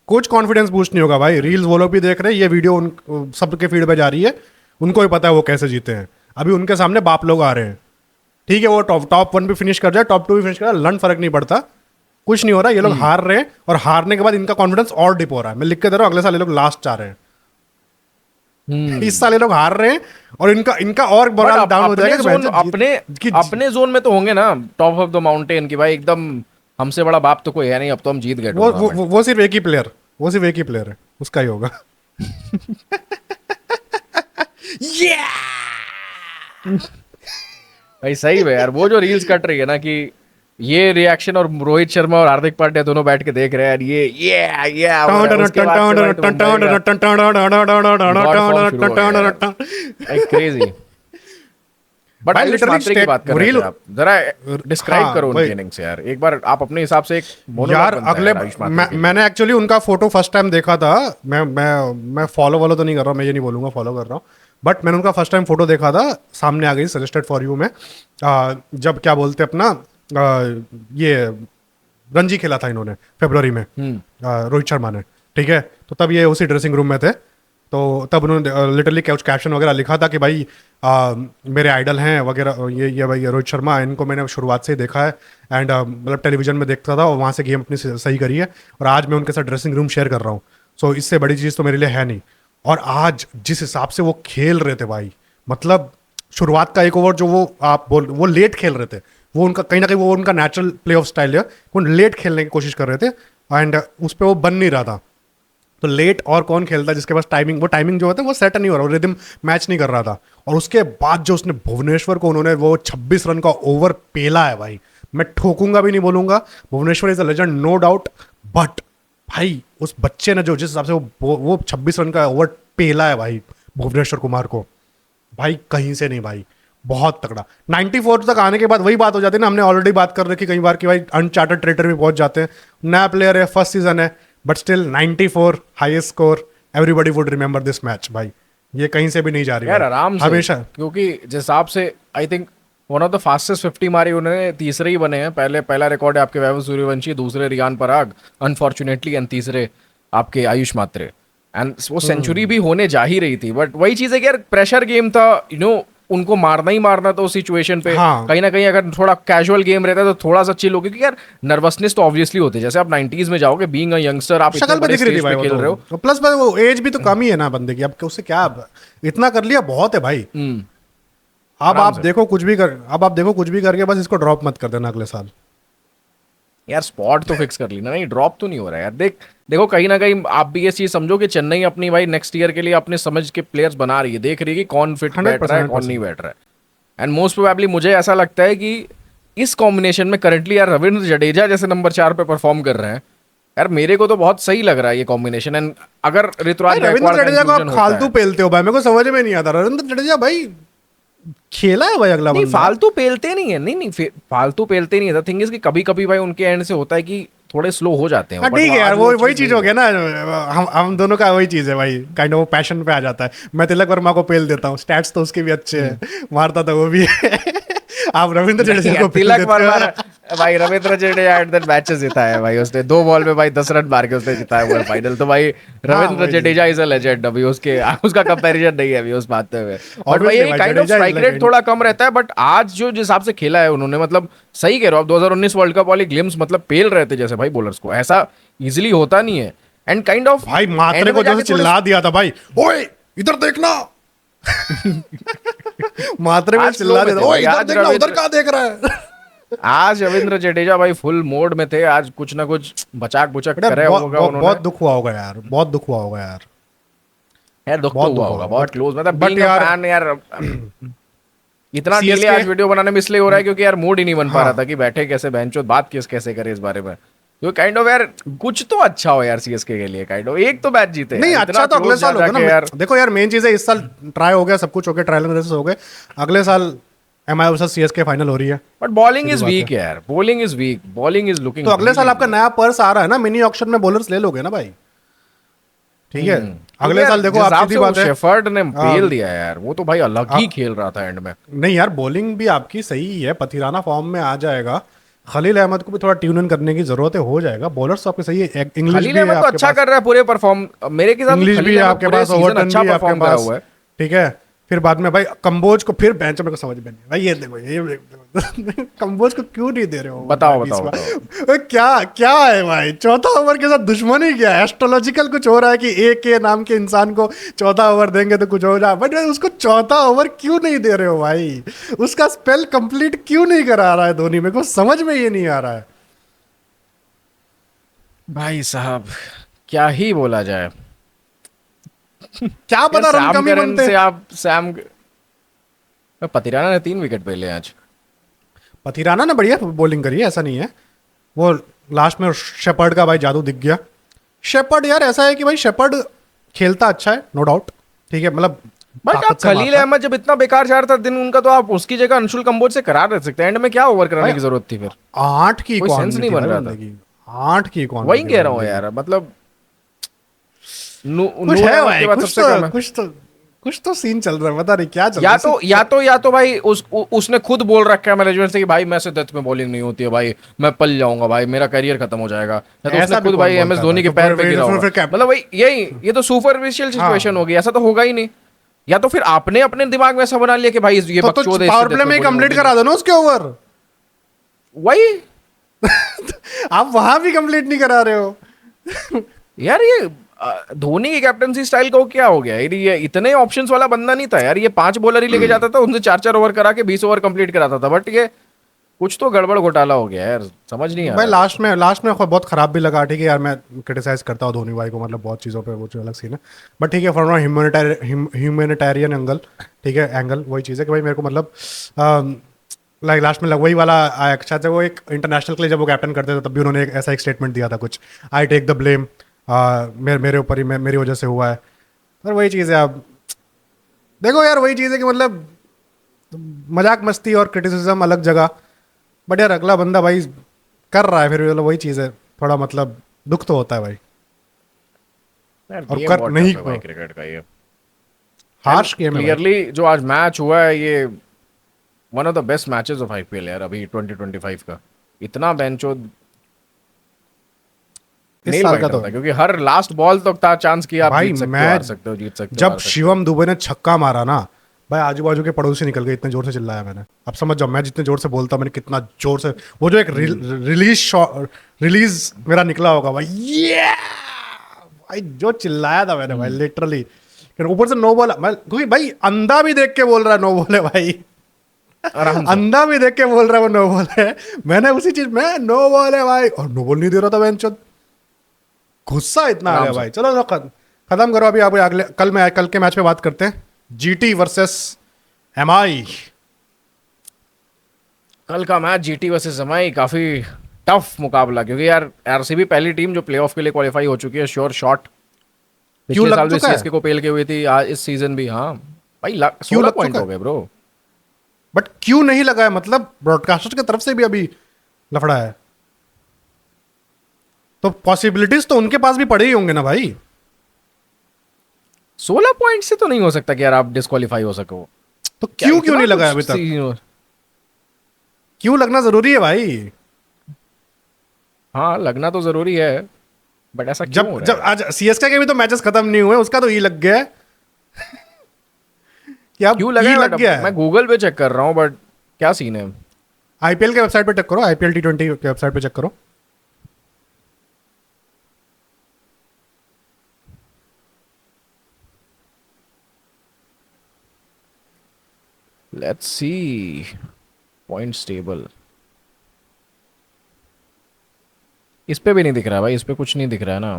कुछ कॉन्फिडेंस बूस्ट नहीं होगा भाई। रील्स वो लोग भी देख रहे हैं, ये वीडियो उन सबके फीड पे जा रही है, उनको भी पता है वो कैसे जीते हैं। अभी उनके सामने बाप लोग आ रहे हैं, ठीक है, वो टॉप 1 भी फिनिश कर जाए, टॉप 2 भी फिनिश कर जाए, लन फर्क नहीं पड़ता, कुछ नहीं हो रहा। ये लोग हार रहे हैं और हारने के बाद इनका कॉन्फिडेंस और डिप हो रहा है। मैं लिख के दे रहा हूँ, अगले साल ये लोग लास्ट जा रहे हैं। इस साल ये लोग हार रहे हैं और इनका और But मोरल डाउन हो जाएगा कि जोन भैंस जीत- अपने जोन में तो होंगे ना, टॉप ऑफ द माउंटेन की भाई एकदम हमसे बड़ा बाप तो कोई है नहीं, अब तो हम जीत गए वो tournament। वो सिर्फ एक ही प्लेयर, वो सिर्फ एक ही प्लेयर है, उसका ही होगा। भाई सही है यार, वो जो रील्स कट रही है ना कि ये रिएक्शन और रोहित शर्मा और हार्दिक पांड्या दोनों बैठ के देख रहे हैं ये क्रेजी। बट भाई आयुष literally मात्रे की बात कर रहे रील- थे आप, जरा डिस्क्राइब हाँ, करो उनकी वही। इनिंग्स यार एक बार, आप अपने हिसाब से एक monologue यार बनता है अगले यार आयुष मात्रे के लिए। मैंने एक्चुअली उनका फोटो फर्स्ट टाइम देखा था। मैं फॉलो तो नहीं कर रहा हूँ, मैं ये नहीं बोलूंगा फॉलो कर रहा हूँ, बट मैंने उनका फर्स्ट टाइम फोटो देखा था, सामने आ गई सजेस्टेड फॉर यू में। जब क्या बोलते अपना ये रणजी खेला था इन्होंने फरवरी में, रोहित शर्मा ने, ठीक है, तो तब ये उसी ड्रेसिंग रूम में थे। तो तब उन्होंने लिटरली कुछ कैप्शन वगैरह लिखा था कि भाई मेरे आइडल हैं वगैरह, ये भाई रोहित शर्मा, इनको मैंने शुरुआत से ही देखा है एंड मतलब टेलीविजन में देखता था और वहाँ से गेम अपनी सही करी है और आज मैं उनके साथ ड्रेसिंग रूम शेयर कर रहा हूँ। सो इससे बड़ी चीज़ तो मेरे लिए है नहीं। और आज जिस हिसाब से वो खेल रहे थे भाई, मतलब शुरुआत का एक ओवर जो वो लेट खेल रहे थे, वो उनका कहीं ना कहीं वो उनका नेचुरल प्ले ऑफ स्टाइल है, वो लेट खेलने की कोशिश कर रहे थे एंड उस पर वो बन नहीं रहा था। तो लेट और कौन खेलता है जिसके पास टाइमिंग जो होता है वो सेट नहीं हो रहा, वो रिदम मैच नहीं कर रहा था। और उसके बाद जो उसने भुवनेश्वर को उन्होंने वो 26 रन का ओवर पेला है भाई, मैं ठोकूंगा भी नहीं बोलूंगा, Bhuvneshwar is a legend no doubt, but भाई उस बच्चे ने जो जिस हिसाब से वो 26 रन का ओवर पेला है भाई भुवनेश्वर कुमार को, भाई कहीं से नहीं भाई, बहुत तगड़ा। 94 तक आने के बाद वही बात हो जाती है ना, हमने ऑलरेडी बात कर रखी कई बार कि भाई अनचार्टेड टेरिटरी में पहुंच जाते हैं, नया प्लेयर है, फर्स्ट सीजन है, but still 94 highest score, everybody would remember this match. भाई ये कहीं से भी नहीं जा रही यार भाई, आराम से, हमेशा। क्योंकि जिस हिसाब से I think one of the fastest 50 मारी उन्होंने, तीसरे ही बने हैं। पहला रिकॉर्ड है आपके वैभव सूर्यवंशी, दूसरे रियान पराग अनफॉर्चुनेटली, एंड तीसरे आपके आयुष मात्रे। एंड वो सेंचुरी भी होने जा ही रही थी, बट वही चीज है कि यार प्रेशर गेम था, उनको मारना ही मारना था उस सिचुएशन पे। हाँ। कहीं ना कहीं अगर थोड़ा कैजुअल गेम रहता है तो थोड़ा सा चिल हो, क्योंकि यार नर्वसनेस तो ऑब्वियसली होती है। जैसे आप 90s में जाओगे, बीइंग अ यंगस्टर, आप इतने शक्ल पे बड़े दिख रही थी स्टेज भाई पे खेल रहे हो। वो, प्लस वो एज भी तो कम ही है ना बंदे की, अब उससे क्या, इतना कर लिया बहुत है भाई। अब आप देखो कुछ भी करके बस इसको ड्रॉप मत कर देना अगले साल। यार स्पॉट तो फिक्स कर ली ना, नहीं ड्रॉप तो नहीं हो रहा है यार। देखो कहीं ना कहीं आप भी ये चीज समझो कि चेन्नई अपनी भाई नेक्स्ट ईयर के लिए अपने समझ के प्लेयर्स बना रही है, देख रही है कि कौन फिट बैठ रहा है, कौन नहीं बैठ रहा है। एंड मोस्ट प्रोबेबली मुझे ऐसा लगता है कि इस कॉम्बिनेशन में करंटली यार रविंद्र जडेजा जैसे नंबर 4 पे परफॉर्म कर रहे हैं यार, मेरे को तो बहुत सही लग रहा है ये कॉम्बिनेशन। एंड अगर ऋतुराज रविंद्र जडेजा को आप फालतू पेलते हो भाई, मेरे को समझ में नहीं आता। रविंद्र जडेजा भाई खेला है भाई अगला नहीं, बंदा। फालतू पेलते नहीं है, नहीं फालतू पेलते नहीं है। द थिंग इज कि कभी कभी भाई उनके एंड से होता है कि थोड़े स्लो हो जाते हैं। हाँ ठीक है यार, वो वही चीज हो गया ना, हम दोनों का वही चीज है भाई, काइंड ऑफ वो पैशन पे आ जाता है। मैं तिलक वर्मा को पेल देता हूँ, स्टैट्स तो उसके भी अच्छे हैं, मारता था वो भी है। आप रविंद्र जडेजा को पेल तिलक देते वर्मा हो। भाई, Ravindra Jadeja at that matches जिताया है भाई उसने, 2 बॉल में भाई 10 रन मार के उसने जिताया वर्ल्ड फाइनल। तो भाई Ravindra Jadeja is a legend, अभी उसका कंपैरिजन नहीं है अभी उस बात में। बट भाई ये काइंड ऑफ स्ट्राइक रेट थोड़ा कम रहता है, बट आज जो जिस हिसाब से खेला है उन्होंने, मतलब सही कह रहे हो आप, 2019 वर्ल्ड कप वाली ग्लिम्स मतलब पेल रहे थे जैसे भाई बॉलर्स को, ऐसा इजीली होता नहीं है। एंड काइंड ऑफ भाई मात्रे को जैसे चिल्ला दिया था भाई, ओए इधर देखना। मात्रे को चिल्ला दिया था, ओए इधर देखना, उधर कहाँ देख रहा है। आज रविंद्र जडेजा भाई फुल मोड में थे, आज कुछ ना कुछ बचाक बुचक करे होगा उन्होंने। बहुत दुख हुआ होगा यार, बहुत दुख हुआ होगा यार। यार दुख तो बहुत दुख हुआ होगा, होगा, बहुत but- क्लोज, मतलब but बीइंग अ यार फैन यार। इतना CSK डिले आज वीडियो बनाने में इसलिए हो रहा है क्योंकि यार मूड ही नहीं बन पा रहा हाँ था कि बैठे कैसे बहनचोद बात कैसे करे इस बारे में। तो काइंड ऑफ यार कुछ तो अच्छा हो यार सीएसके के लिए, काइंड ऑफ एक तो मैच जीते नहीं, यार, इतना अच्छा तो अगले क्लोज जा साल होगा ना। जाके यार। देखो यार, मेन चीज है इस साल ट्राई हो गया, सब कुछ हो गया, ट्रायल एंड हो गए। अगले साल MI वर्सेस CSK फाइनल हो रही है। बट बॉलिंग सीधी इज बात वीक है। यार, bowling is weak, bowling is looking तो अगले साल आपका नया पर्स आ रहा है ना, मिनी ऑक्शन में बॉलर्स ले लोगे ना भाई। ठीक है, अगले साल देखो, आप सीधी बात है। शेफर्ड ने हाँ, पेल दिया यार, वो तो भाई अलग ही आ- खेल रहा था एंड में। नहीं यार, बॉलिंग भी आपकी सही है, पथिराना फॉर्म में आ जाएगा। खलील अहमद को भी थोड़ा ट्यून इन करने की जरूरत है, हो जाएगा। बॉलर्स तो आपके सही है, इंग्लिश खलील भी है अहमद तो आपके अच्छा पास, कर रहा है पूरे परफॉर्म, मेरे हिसाब से इंग्लिश भी खलील है अहमद आपके पूरे पास, सीजन ओवरटन अच्छा भी है आपके परफॉर्म करा पास। हुआ है। ठीक है, फिर बाद में भाई कंबोज को फिर बेंच में को समझ में नहीं भाई, ये देखो ये देखो कंबोज को क्यों नहीं दे रहे हो बताओ भाई बताओ बीच में? बताओ। ओए, क्या क्या है भाई, चौथा ओवर के साथ दुश्मनी क्या है? एस्ट्रोलॉजिकल कुछ हो रहा है कि AK नाम के इंसान को चौथा ओवर देंगे तो कुछ हो जाए, बट उसको चौथा ओवर क्यों नहीं दे रहे हो भाई? उसका स्पेल कंप्लीट क्यों नहीं करा रहा है धोनी? मेरे को समझ में ये नहीं आ रहा है। भाई साहब क्या ही बोला जाए। क्या पता रन सैम कम ही करन बनते। से आप सैम पतिराना ने 3 विकेट पे लिए आज। पथिराना ने बढ़िया बॉलिंग करी है, ऐसा नहीं है। वो लास्ट में शेपर्ड का भाई जादू दिख गया। शेपर्ड यार ऐसा है कि भाई शेपर्ड खेलता अच्छा है, नो डाउट। ठीक है, मतलब बट आप ताकत से खलील मारता है। अहमद जब इतना बेकार जा रहा था दिन उनका, तो आप उसकी जगह अंशुल कंबोज से करा रह सकते हैं, एंड में क्या ओवर कराने भाई, की जरूरत थी फिर? 8 की कोई इकॉनमी सेंस नहीं थी बन भाई रहा बंदे था। की। 8 की इकॉनमी वही थी कह भाई रहा हूँ बंदे की। यार, मतलब कुछ नूर है अहमद भाई, के बाद सबसे कम है। कुछ तो सीन चल रहा है, पता नहीं क्या चल रहा है। या तो भाई उसने खुद बोल रखा है मैनेजमेंट से कि भाई मैं से डेथ में बॉलिंग नहीं होती है भाई, मैं पल जाऊंगा भाई, मेरा करियर खत्म हो जाएगा। या तो ऐसा उसने भी खुद कौन भाई MS बोलता है धोनी भाई? के तो पैर पे गिरा होगा। फिर कैप मतलब भाई यही, ये तो सुपरफिशियल सिचुएशन होगी, ऐसा तो होगा ही नहीं। या तो फिर आपने अपने दिमाग में ऐसा बना लिया कि भाई ये तो बकचोद है, पावर इससे प्ले death में में bowling कंप्लीट होती करा नहीं। दो ना उसके ओवर। वही आप वहां भी कंप्लीट नहीं करा रहे हो। यार, ये धोनी की कैप्टनसी स्टाइल का वो क्या हो गया ये इतने ऑप्शंस वाला बंदा नहीं था यार, ये 5 बॉलर ही लेके जाता था, उनसे 4 ओवर करा के 20 ओवर कंप्लीट कराता था। बट ये कुछ तो गड़बड़ घोटाला हो गया यार, समझ नहीं आ भाई रहा। लास्ट में बहुत खराब भी लगा। ठीक है यार, मैं क्रिटिसाइज करता हूँ धोनी भाई को, मतलब बहुत चीज़ों पे, वो जो अलग सीन है। बट ठीक है, फ्रॉम ह्यूमैनिटेरियन एंगल, ठीक है, एंगल वही चीज़ है कि भाई मेरे को मतलब लाइक लास्ट में वही वाला आया। अच्छा था वो, एक इंटरनेशनल के लिए जब वो कैप्टन करते थे तब भी उन्होंने ऐसा एक स्टेटमेंट दिया था कुछ, आई टेक द ब्लेम, मेरे ऊपर ही, मेरी वजह से हुआ है। पर वही चीज़ है। अब देखो यार, वही चीज़ है कि मतलब मजाक मस्ती और क्रिटिसिज्म अलग जगह, बट यार अगला बंदा भाई कर रहा है, फिर मतलब वही चीज़ है, थोड़ा मतलब दुख तो होता है भाई। यार और गेम कर बहुत नहीं टफ है भाई क्रिकेट का ये। हार्श गेम है भाई। क्लियरली जो आज मैच हुआ है ये one of the best matches of IPL यार अभी 2025 का। इतना बेंचो इस नेल साल बाइटर का तो था, क्योंकि हर लास्ट बॉल तक था चांस कि आप भाई, जीत सकते हो, मैं हार सकते हो, जीत सकते हो, जब हार सकते शिवम दुबे ने छक्का मारा ना भाई, आजू बाजू के पड़ोसी निकल गए, इतने जोर से चिल्लाया मैंने। अब समझ जाओ मैं जितने जोर से बोलता हूं, मैंने कितना जोर से, वो जो एक रिलीज मेरा निकला होगा भाई, ये भाई जो चिल्लाया था मैंने भाई, लिटरली। फिर ऊपर से नो बॉल, मैं क्योंकि भाई अंधा भी देख के बोल रहा है नो बॉल है भाई। हो। आराम से। अंधा भी देख के बोल रहा है वो नो बॉल है। मैंने उसी चीज में नो बॉल है भाई, और नो बॉल नहीं दे रहा था बेंचोद। गुस्सा इतना आ आराम गया से। भाई। चलो लो, खत्म करो अभी। आप अगले कल के मैच पे बात करते हैं, GT वर्सेस MI। कल का मैच GT वर्सेस MI काफी टफ मुकाबला, क्योंकि यार RCB पहली टीम जो प्लेऑफ के लिए क्वालिफाई हो चुकी है, श्योर शॉट। क्यों पिछले लग साल भी चुका है? CSK को पेल के हुई थी, आज इस सीजन भी। हाँ भाई, क्यों 16 लग पॉइंट चुका हो है? गए ब्रो। बट क्यों नहीं लगा है? मतलब ब्रॉडकास्टर की तरफ से भी अभी लफड़ा है, तो पॉसिबिलिटीज तो उनके पास भी पड़े ही होंगे ना भाई। 16 पॉइंट से तो नहीं हो सकता कि यार आप डिस्क्वालीफाई हो सको। तो क्यों नहीं लगा है अभी तक? क्यों लगना जरूरी है भाई? हाँ, लगना तो जरूरी है, बट ऐसा क्यों हो जब रहा जब है? आज CSK के भी तो मैचेस खत्म नहीं हुए, उसका तो ये लग गया है कि अब क्यों लगा ये है? लग गया मैं है। गूगल पे चेक कर रहा हूँ, बट क्या सीन है? IPL के वेबसाइट पे चेक करो, IPL T20 के वेबसाइट पे चेक करो। Let's see points table. इस पे भी नहीं दिख रहा भाई, इस पे कुछ नहीं दिख रहा है ना।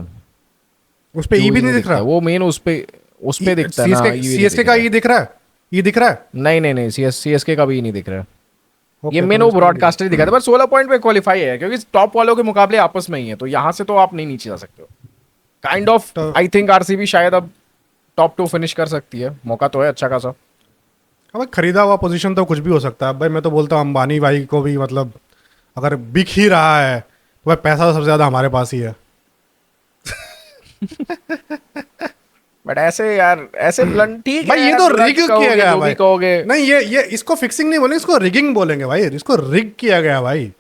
उस पे ई क्यों भी ही नहीं दिख रहा। वो मेन उस पे उस पे दिखता है ना, सीएसके का ये दिख रहा है, ये दिख रहा है। नहीं नहीं नहीं, सीएसके का भी नहीं दिख रहा है। ओके, ये तो मेन वो इसका ब्रॉडकास्टर ही दिखाता है, पर 16 पॉइंट पे क्वालिफाई है क्योंकि टॉप वालों के मुकाबले आपस में ही है, तो यहाँ से तो आप नहीं नीचे जा सकते हो। काइंड ऑफ तो आई थिंक आरसीबी शायद अब टॉप 2 फिनिश कर सकती है, मौका तो है अच्छा खासा। अब खरीदा हुआ पोजीशन तो कुछ भी हो सकता है भाई। मैं तो बोलता हूँ अंबानी भाई को भी, मतलब अगर बिक ही रहा है तो भाई पैसा तो सबसे ज्यादा हमारे पास ही है। बट ऐसे यार, ऐसे ब्लंट ठीक है भाई ये यार, तो blunt रिग किया कहोगे, गया जो भी भाई। कहोगे। नहीं, ये इसको फिक्सिंग नहीं बोलेंगे, इसको रिगिंग बोलेंगे भाई। इसको रिग किया गया भाई।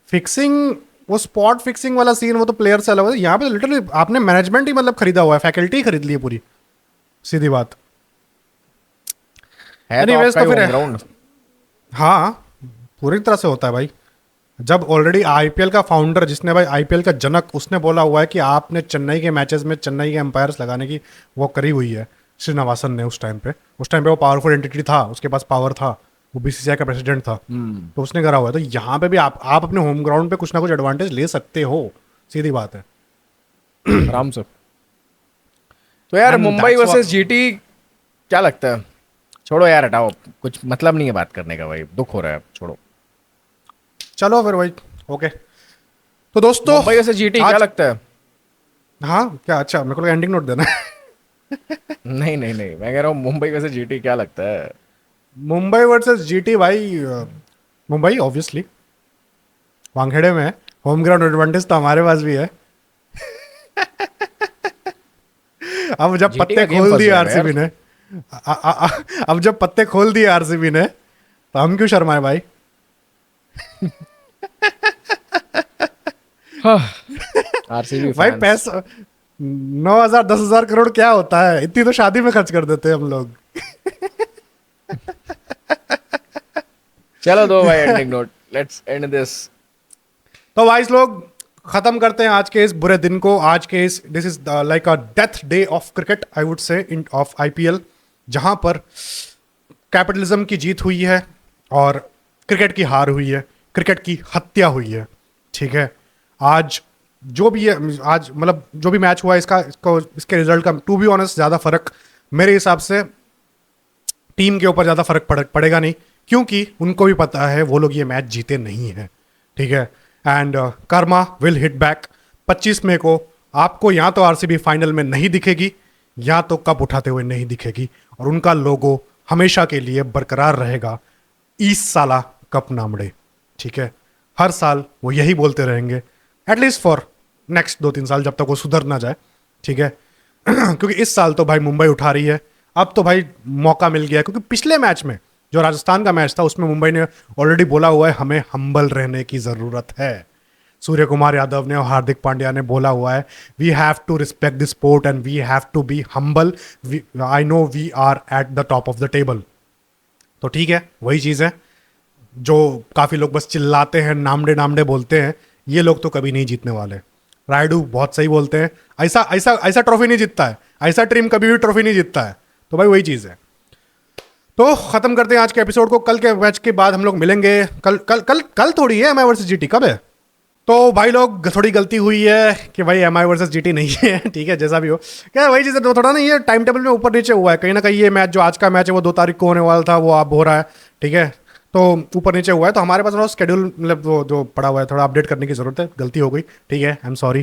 फिक्सिंग, वो स्पॉट फिक्सिंग वाला सीन वो तो प्लेयर से अलग है। यहाँ पे लिटरली आपने मैनेजमेंट ही मतलब खरीदा हुआ है, फैकल्टी ही खरीद ली है पूरी, सीधी बात। है तो Anyways, आपका तो ही फिर home ground। हाँ, पूरी तरह से होता है भाई। जब ऑलरेडी आईपीएल का फाउंडर, जिसने भाई आईपीएल का जनक, उसने बोला हुआ है कि आपने चेन्नई के मैचेस में चेन्नई के एम्पायर्स लगाने की वो करी हुई है श्रीनिवासन ने। उस टाइम पे वो पावरफुल एंटिटी था, उसके पास पावर था, वो बीसीसीआई का प्रेसिडेंट था, तो उसने करा हुआ है। तो यहाँ पे भी आप अपने होम ग्राउंड पे कुछ ना कुछ एडवांटेज ले सकते हो, सीधी बात है। आराम से। तो यार And Mumbai that's what- versus GT क्या लगता है? छोड़ो यार, हटाओ, कुछ मतलब नहीं है बात करने का भाई, दुख हो रहा है, छोड़ो। चलो फिर भाई, ओके। तो दोस्तों, मुंबई वर्सेस जीटी क्या आज- लगता है? हाँ क्या, अच्छा मेरे को एंडिंग नोट देना है। नहीं नहीं नहीं, मैं कह रहा हूँ मुंबई वर्सेस जीटी क्या लगता है? मुंबई वर्सेस जीटी भाई, मुंबई ऑब्वियसली वानखेड़े में है, होम ग्राउंड एडवांटेज तो हमारे पास भी है। अब जब GT पत्ते का गेम खोल फंस दिए जाएगा आरसीबी ने, अब जब पत्ते खोल दिए आरसीबी ने, तो हम क्यों शर्माए भाई। आरसीबी भाई पैसा 9,000 10,000 करोड़ क्या होता है, इतनी तो शादी में खर्च कर देते हैं हम लोग। चलो दो भाई ending note, let's end this. तो भाई लोग, खत्म करते हैं आज के इस बुरे दिन को। आज के इस, this is like a death day of cricket, I would say, in of IPL, जहां पर कैपिटलिज्म की जीत हुई है और क्रिकेट की हार हुई है, क्रिकेट की हत्या हुई है। ठीक है, आज जो भी है, आज मतलब जो भी मैच हुआ, इसके रिजल्ट का टू बी ऑनेस्ट ज़्यादा फर्क मेरे हिसाब से टीम के ऊपर ज़्यादा फर्क पड़ेगा नहीं, क्योंकि उनको भी पता है वो लोग ये मैच जीते नहीं हैं। ठीक है, and Karma will hit back. 25 मई को आपको या तो आरसीबी फाइनल में नहीं दिखेगी, या तो कप उठाते हुए नहीं दिखेगी, और उनका लोगो हमेशा के लिए बरकरार रहेगा, ईस्ट साला कप नामड़े। ठीक है, हर साल वो यही बोलते रहेंगे, एटलीस्ट फॉर नेक्स्ट 2-3 साल, जब तक वो सुधर ना जाए। ठीक है, क्योंकि इस साल तो भाई मुंबई उठा रही है। अब तो भाई मौका मिल गया, क्योंकि पिछले मैच में जो राजस्थान का मैच था, उसमें मुंबई ने ऑलरेडी बोला हुआ है हमें हम्बल रहने की ज़रूरत है। सूर्य कुमार यादव ने और हार्दिक पांड्या ने बोला हुआ है, we have to respect the sport and we have to be humble, I know we are at the top of the table. तो ठीक है, वही चीज़ है जो काफ़ी लोग बस चिल्लाते हैं, नामडे नामडे बोलते हैं, ये लोग तो कभी नहीं जीतने वाले। रायडू बहुत सही बोलते हैं, ऐसा ऐसा ऐसा ट्रॉफी नहीं जीतता है, ऐसा टीम कभी भी ट्रॉफी नहीं जीतता है। तो भाई वही चीज़ है। तो खत्म करते हैं आज के एपिसोड को। कल के मैच के बाद हम लोग मिलेंगे। कल थोड़ी है एमआई वर्सेस जीटी, कब है? तो भाई लोग, थोड़ी गलती हुई है कि भाई एमआई वर्सेस जीटी नहीं है। ठीक है, जैसा भी हो, क्या वही चीज़ है, थोड़ा ना ये टाइम टेबल में ऊपर नीचे हुआ है कहीं ना कहीं। ये मैच जो आज का मैच है वो 2 तारीख को होने वाला था, वो अब हो रहा है। ठीक है, तो ऊपर नीचे हुआ है, तो हमारे पास थोड़ा स्केड्यूल मतलब वो जो पड़ा हुआ है, थोड़ा अपडेट करने की ज़रूरत है। गलती हो गई, ठीक है, आई एम सॉरी।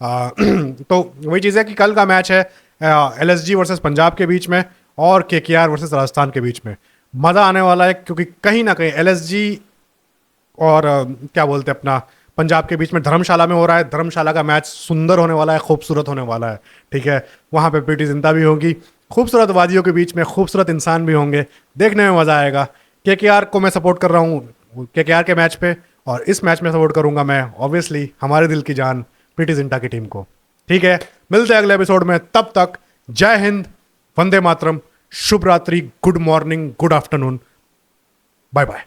तो वही चीज़ है कि कल का मैच है एलएसजी वर्सेस पंजाब के बीच में और केकेआर वर्सेस राजस्थान के बीच में। मज़ा आने वाला है, क्योंकि कहीं ना कहीं एलएसजी और क्या बोलते हैं अपना पंजाब के बीच में धर्मशाला में हो रहा है। धर्मशाला का मैच सुंदर होने वाला है, खूबसूरत होने वाला है। ठीक है, वहाँ पे पीटी जिंदा भी होगी, खूबसूरत वादियों के बीच में खूबसूरत इंसान भी होंगे, देखने में मज़ा आएगा। केकेआर को मैं सपोर्ट कर रहा हूँ केकेआर के मैच पे, और इस मैच में सपोर्ट करूँगा मैं ऑब्वियसली हमारे दिल की जान पीटी जिंटा की टीम को। ठीक है, मिलते हैं अगले एपिसोड में, तब तक जय हिंद, वंदे मातरम, शुभ रात्रि, good morning, good afternoon, bye bye.